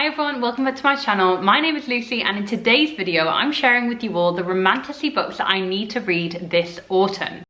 Hi everyone, welcome back to my channel. My name is Lucy and in today's video I'm sharing with you all the romantasy books that I need to read this autumn.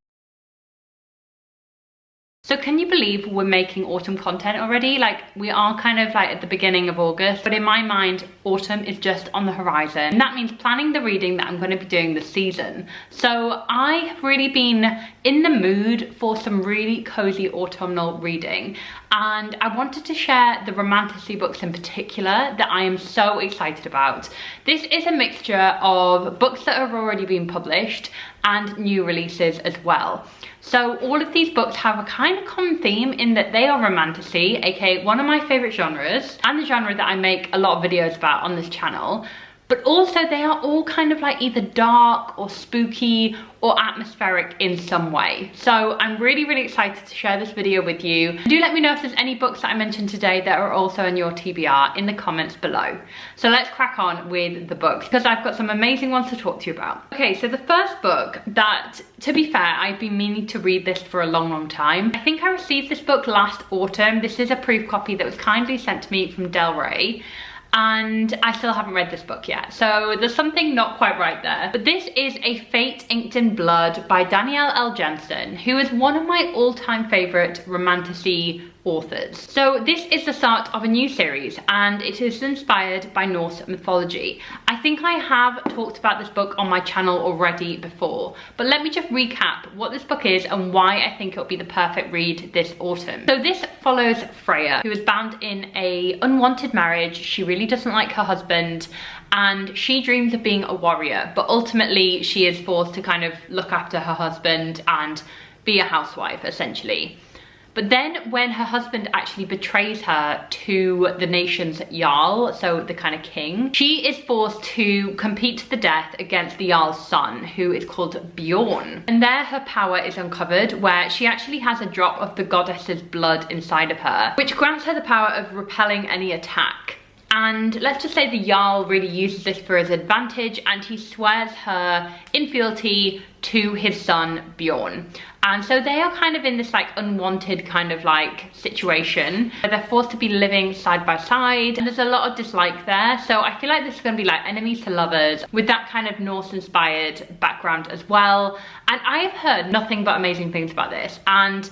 So can you believe we're making autumn content already? Like, we are kind of like at the beginning of August, but in my mind, autumn is just on the horizon. And that means planning the reading that I'm going to be doing this season. So I have really been in the mood for some really cozy autumnal reading. And I wanted to share the romantasy books in particular that I am so excited about. This is a mixture of books that have already been published and new releases as well. So all of these books have a kind of common theme in that they are romantasy, aka one of my favorite genres, and the genre that I make a lot of videos about on this channel. But also they are all kind of like either dark or spooky or atmospheric in some way. So I'm really excited to share this video with you. Do let me know if there's any books that I mentioned today that are also in your TBR in the comments below. So let's crack on with the books because I've got some amazing ones to talk to you about. Okay, so the first book that, to be fair, I've been meaning to read this for a long time. I think I received this book last autumn. This is a proof copy that was kindly sent to me from Del Rey. And I still haven't read this book yet, so there's something not quite right there. But this is A Fate Inked in Blood by Danielle L. Jensen, who is one of my all-time favorite romantasy authors. So this is the start of a new series and it is inspired by Norse mythology. I think I have talked about this book on my channel already before, but let me just recap what this book is and why I think it'll be the perfect read this autumn. So this follows Freya, who is bound in an unwanted marriage. She really doesn't like her husband and she dreams of being a warrior, but ultimately she is forced to kind of look after her husband and be a housewife essentially. But then when her husband actually betrays her to the nation's Jarl, so the kind of king, she is forced to compete to the death against the Jarl's son, who is called Bjorn. And there her power is uncovered, where she actually has a drop of the goddess's blood inside of her, which grants her the power of repelling any attack. And let's just say the Jarl really uses this for his advantage and he swears her infealty to his son Bjorn. And so they are kind of in this like unwanted kind of like situation where they're forced to be living side by side and there's a lot of dislike there. So I feel like this is going to be like enemies to lovers with that kind of Norse inspired background as well. And I have heard nothing but amazing things about this. And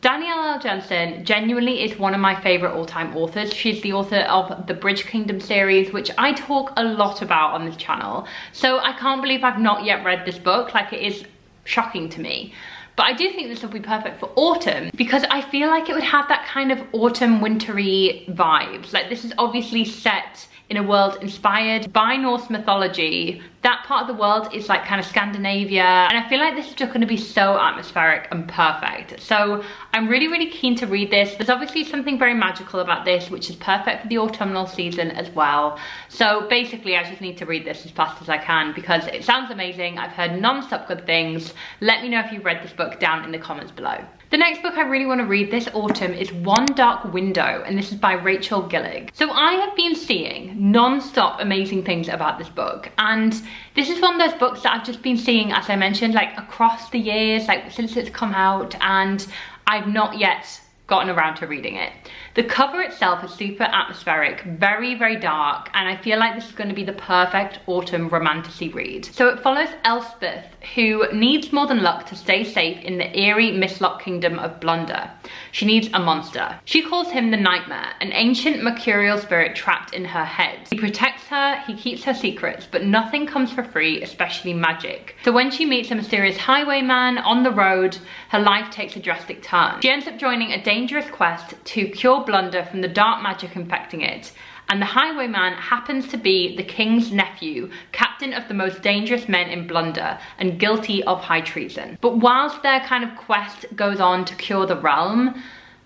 Danielle L. Jensen genuinely is one of my favorite all-time authors. She's the author of the Bridge Kingdom series, which I talk a lot about on this channel. So I can't believe I've not yet read this book. Like, it is shocking to me. But I do think this will be perfect for autumn because I feel like it would have that kind of autumn wintry vibes. Like, this is obviously set in a world inspired by Norse mythology. That part of the world is like kind of Scandinavia, and I feel like this is just going to be so atmospheric and perfect. So I'm really keen to read this. There's obviously something very magical about this, which is perfect for the autumnal season as well. So basically I just need to read this as fast as I can because it sounds amazing. I've heard non-stop good things. Let me know if you've read this book down in the comments below. The next book I really want to read this autumn is One Dark Window, and this is by Rachel Gillig. So I have been seeing non-stop amazing things about this book, and this is one of those books that I've just been seeing, as I mentioned, like across the years, like since it's come out, and I've not yet gotten around to reading it. The cover itself is super atmospheric, very dark, and I feel like this is going to be the perfect autumn romantasy read. So it follows Elspeth, who needs more than luck to stay safe in the eerie Mistlock kingdom of Blunder. She needs a monster. She calls him the Nightmare, an ancient mercurial spirit trapped in her head. He protects her, he keeps her secrets, but nothing comes for free, especially magic. So when she meets a mysterious highwayman on the road, her life takes a drastic turn. She ends up joining a dangerous quest to cure Blunder from the dark magic infecting it. And the highwayman happens to be the king's nephew, captain of the most dangerous men in Blunder, and guilty of high treason. But whilst their kind of quest goes on to cure the realm,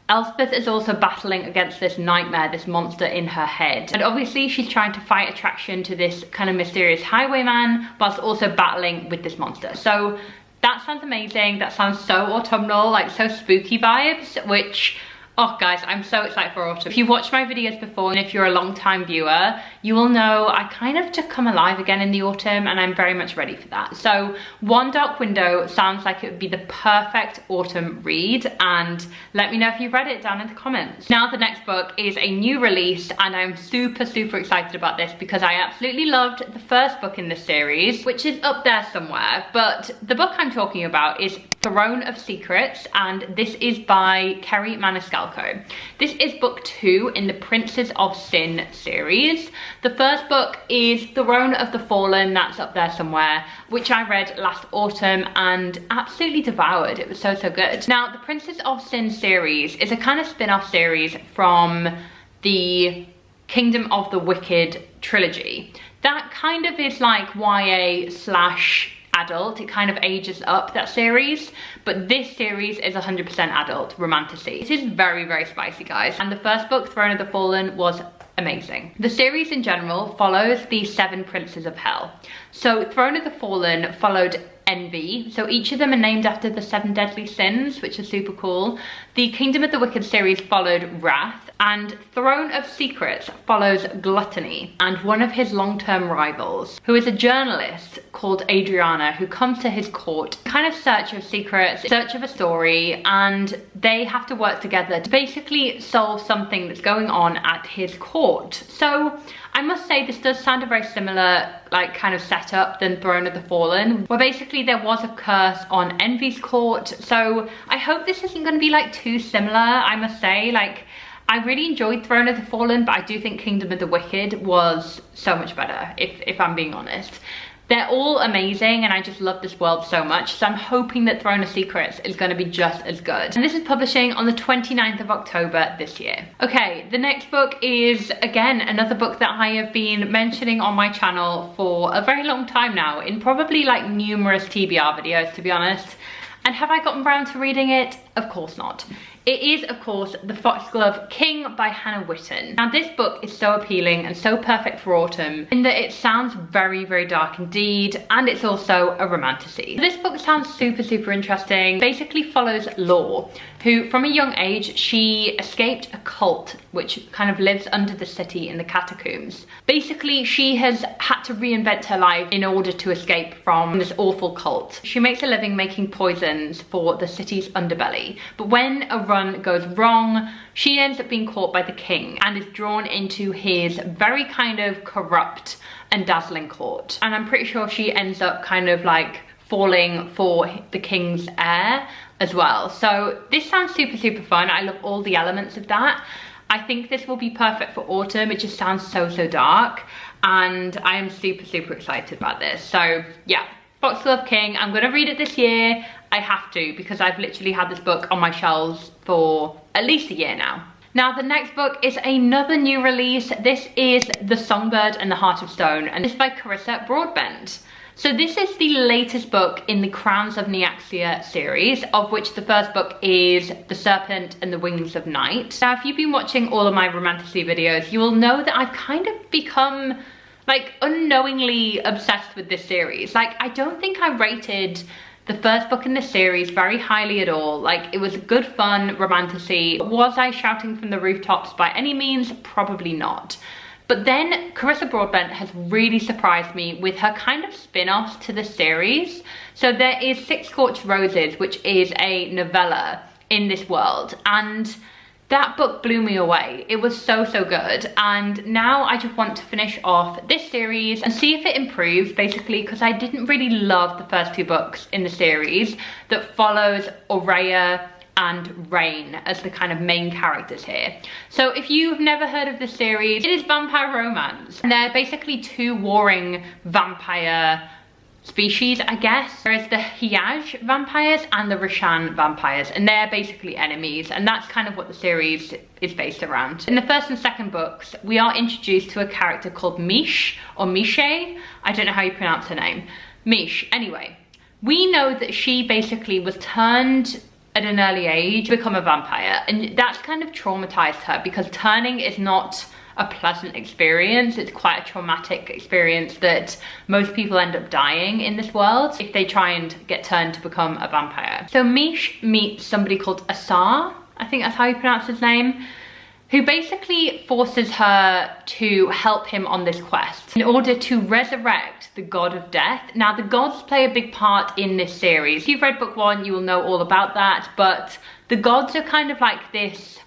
Elspeth is also battling against this nightmare, this monster in her head. And obviously she's trying to fight attraction to this kind of mysterious highwayman, whilst also battling with this monster. So that sounds amazing. That sounds so autumnal, like so spooky vibes, which Oh guys, I'm so excited for autumn. If you've watched my videos before and if you're a long time viewer, you will know I kind of just come alive again in the autumn and I'm very much ready for that. So One Dark Window sounds like it would be the perfect autumn read, and let me know if you've read it down in the comments. Now the next book is a new release and I'm super excited about this because I absolutely loved the first book in this series, which is up there somewhere, but the book I'm talking about is Throne of Secrets, and this is by Kerry Maniscalco. This is book 2 in the Princes of Sin series. The first book is Throne of the Fallen, that's up there somewhere, which I read last autumn and absolutely devoured. It was so good. Now the Princes of Sin series is a kind of spin-off series from the Kingdom of the Wicked trilogy. That kind of is like YA / adult. It kind of ages up, that series, but this series is 100% adult romantasy. It is very spicy, guys, and the first book, Throne of the Fallen, was amazing. The series in general follows the 7 princes of hell. So Throne of the Fallen followed envy, so each of them are named after the 7 deadly sins, which is super cool. The Kingdom of the Wicked series followed wrath, and Throne of Secrets follows gluttony and one of his long-term rivals, who is a journalist called Adriana, who comes to his court, kind of search of secrets, search of a story, and they have to work together to basically solve something that's going on at his court. So I must say this does sound a very similar like kind of setup than Throne of the Fallen, where basically there was a curse on Envy's court. So I hope this isn't going to be like too similar. I must say, like, I really enjoyed Throne of the Fallen, but I do think Kingdom of the Wicked was so much better, if I'm being honest. They're all amazing and I just love this world so much, so I'm hoping that Throne of Secrets is going to be just as good. And this is publishing on the 29th of October this year. Okay, the next book is, again, another book that I have been mentioning on my channel for a very long time now, in probably like numerous TBR videos, to be honest. And have I gotten around to reading it? Of course not. It is, of course, The Foxglove King by Hannah Witten. Now this book is so appealing and so perfect for autumn in that it sounds very dark indeed, and it's also a romantasy. This book sounds super interesting. Basically follows Law, who from a young age, she escaped a cult which kind of lives under the city in the catacombs. Basically, she has had to reinvent her life in order to escape from this awful cult. She makes a living making poisons for the city's underbelly, but when a run goes wrong, she ends up being caught by the king and is drawn into his very kind of corrupt and dazzling court. And I'm pretty sure she ends up kind of like falling for the king's heir as well. So this sounds super fun. I love all the elements of that. I think this will be perfect for autumn. It just sounds so dark, and I am super excited about this. So yeah, Foxglove King, I'm gonna read it this year. I have to, because I've literally had this book on my shelves for at least a year now. Now the next book is another new release. This is The Songbird and the Heart of Stone, and this is by Carissa Broadbent. So this is the latest book in the Crowns of Nyaxia series, of which the first book is The Serpent and the Wings of Night. Now if you've been watching all of my romantasy videos, you will know that I've kind of become like unknowingly obsessed with this series. Like, I don't think I rated the first book in this series very highly at all. Like, it was good fun romantasy. Was I shouting from the rooftops by any means? Probably not. But then Carissa Broadbent has really surprised me with her kind of spin-offs to the series. So there is Six Scorched Roses, which is a novella in this world, and that book blew me away. It was so good, and now I just want to finish off this series and see if it improves, basically, because I didn't really love the first 2 books in the series that follows Aurea and Rain as the kind of main characters here. So if you've never heard of this series, it is vampire romance, and they're basically 2 warring vampire species, I guess. There is the Hyaj vampires and the Rishan vampires, and they're basically enemies, and that's kind of what the series is based around. In the first and second books, we are introduced to a character called Mish, or Mishe. I don't know how you pronounce her name. Mish. Anyway, we know that she basically was turned at an early age to become a vampire, and that's kind of traumatized her, because turning is not a pleasant experience. It's quite a traumatic experience that most people end up dying in this world if they try and get turned to become a vampire. So Mish meets somebody called Asar, I think that's how you pronounce his name, who basically forces her to help him on this quest in order to resurrect the god of death. Now, the gods play a big part in this series. If you've read book 1, you will know all about that, but the gods are kind of like this,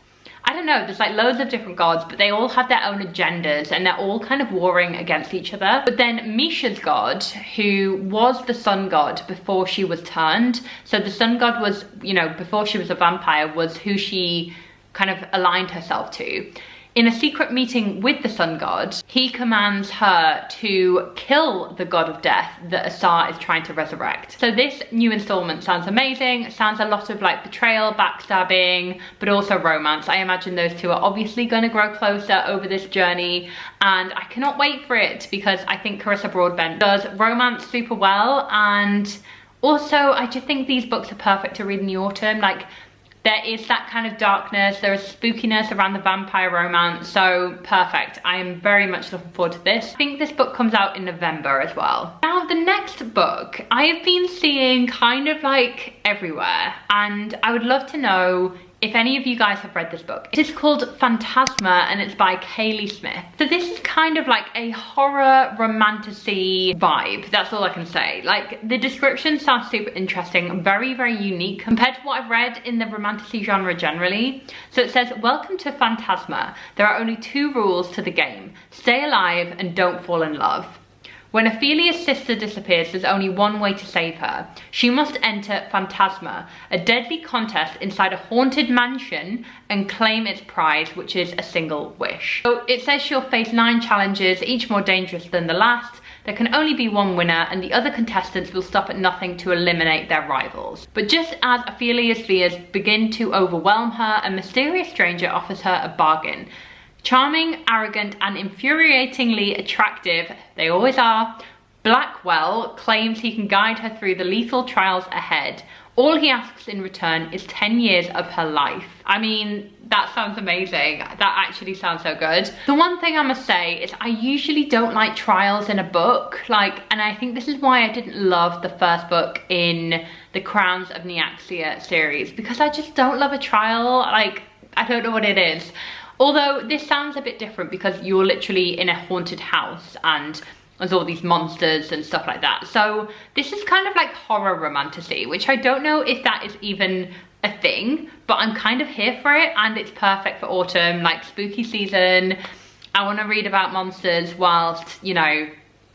I don't know, there's like loads of different gods, but they all have their own agendas and they're all kind of warring against each other. But then Misha's god, who was the sun god before she was turned, so the sun god was, you know, before she was a vampire, was who she kind of aligned herself to. In a secret meeting with the sun god, he commands her to kill the god of death that Asar is trying to resurrect. So this new installment sounds amazing. It sounds a lot of like betrayal, backstabbing, but also romance. I imagine those two are obviously going to grow closer over this journey, and I cannot wait for it because I think Carissa Broadbent does romance super well. And also I just think these books are perfect to read in the autumn. Like, there is that kind of darkness, there is spookiness around the vampire romance, so perfect. I am very much looking forward to this. I think this book comes out in November as well. Now, the next book I have been seeing kind of like everywhere, and I would love to know if any of you guys have read this book. It is called Phantasma and it's by Kaylee Smith. So this is kind of like a horror romantasy vibe. That's all I can say. Like, the description sounds super interesting, very, very unique compared to what I've read in the romantasy genre generally. So it says, welcome to Phantasma. There are only 2 rules to the game. Stay alive and don't fall in love. When Ophelia's sister disappears, there's only one way to save her. She must enter Phantasma, a deadly contest inside a haunted mansion, and claim its prize, which is a single wish. So it says she'll face 9 challenges, each more dangerous than the last. There can only be one winner, and the other contestants will stop at nothing to eliminate their rivals. But just as Ophelia's fears begin to overwhelm her, a mysterious stranger offers her a bargain. Charming, arrogant, and infuriatingly attractive, they always are, Blackwell claims he can guide her through the lethal trials ahead. All he asks in return is 10 years of her life. I mean, that sounds amazing. That actually sounds so good. The one thing I must say is I usually don't like trials in a book. And I think this is why I didn't love the first book in the Crowns of Neaxia series, because I just don't love a trial. I don't know what it is. Although this sounds a bit different because you're literally in a haunted house and there's all these monsters and stuff like that. So this is kind of like horror romantasy, which I don't know if that is even a thing, but I'm kind of here for it, and it's perfect for autumn, like spooky season. I want to read about monsters whilst, you know,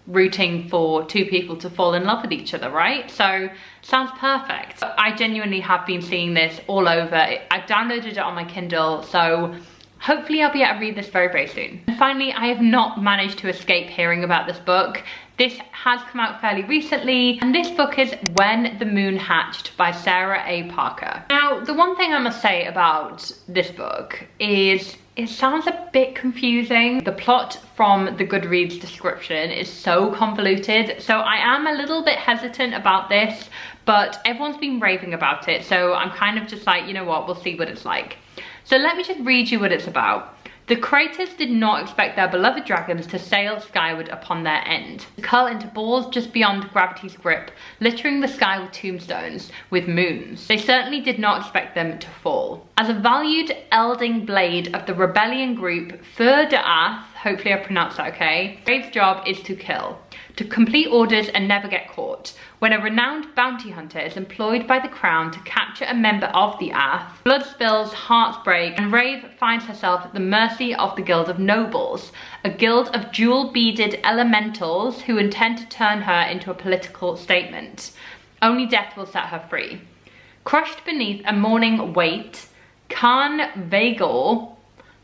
rooting for 2 people to fall in love with each other, right? So sounds perfect. I genuinely have been seeing this all over. I've downloaded it on my Kindle, so hopefully I'll be able to read this very, very soon. And finally, I have not managed to escape hearing about this book. This has come out fairly recently, and this book is When the Moon Hatched by Sarah A. Parker. Now, the one thing I must say about this book is it sounds a bit confusing. The plot from the Goodreads description is so convoluted, so I am a little bit hesitant about this, but everyone's been raving about it, so I'm kind of just like, you know what, we'll see what it's like. So let me just read you what it's about. The creators did not expect their beloved dragons to sail skyward upon their end, to curl into balls just beyond gravity's grip, littering the sky with tombstones, with moons. They certainly did not expect them to fall. As a valued elding blade of the rebellion group Fur de Ath, hopefully I pronounced that okay, Brave's job is to kill, to complete orders and never get caught. When a renowned bounty hunter is employed by the crown to capture a member of the Ath, blood spills, hearts break, and Rave finds herself at the mercy of the Guild of Nobles, a guild of jewel-beaded elementals who intend to turn her into a political statement. Only death will set her free. Crushed beneath a mourning weight, Khan Vagor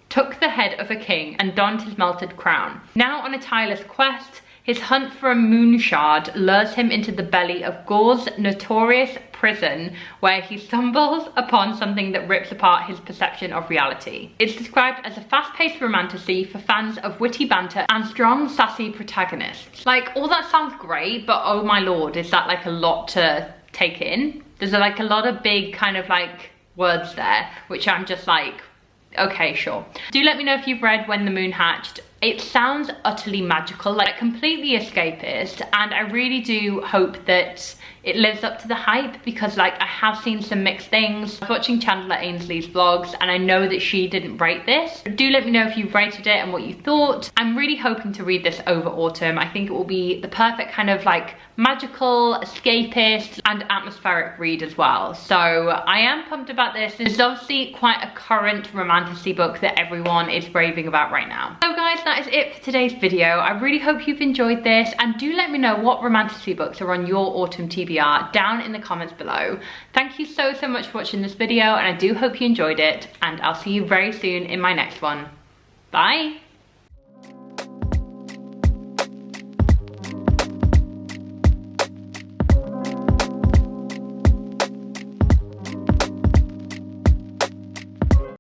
took the head of a king and donned his melted crown. Now on a tireless quest, his hunt for a moon shard lures him into the belly of Gor's notorious prison, where he stumbles upon something that rips apart his perception of reality. It's described as a fast-paced romantasy for fans of witty banter and strong, sassy protagonists. Like, all that sounds great, but oh my lord, is that like a lot to take in? There's like a lot of big kind of like words there, which I'm just like, okay, sure. Do let me know if you've read When the Moon Hatched. It sounds utterly magical, like completely escapist, and I really do hope that it lives up to the hype, because like I have seen some mixed things. I was watching Chandler Ainsley's vlogs and I know that she didn't rate this. Do let me know if you've rated it and what you thought. I'm really hoping to read this over autumn. I think it will be the perfect kind of like magical, escapist and atmospheric read as well. So I am pumped about this. This is obviously quite a current romantasy book that everyone is raving about right now. So guys, that is it for today's video. I really hope you've enjoyed this, and do let me know what romantasy books are on your autumn TBR down in the comments below. Thank you so much for watching this video, and I do hope you enjoyed it, and I'll see you very soon in my next one. Bye.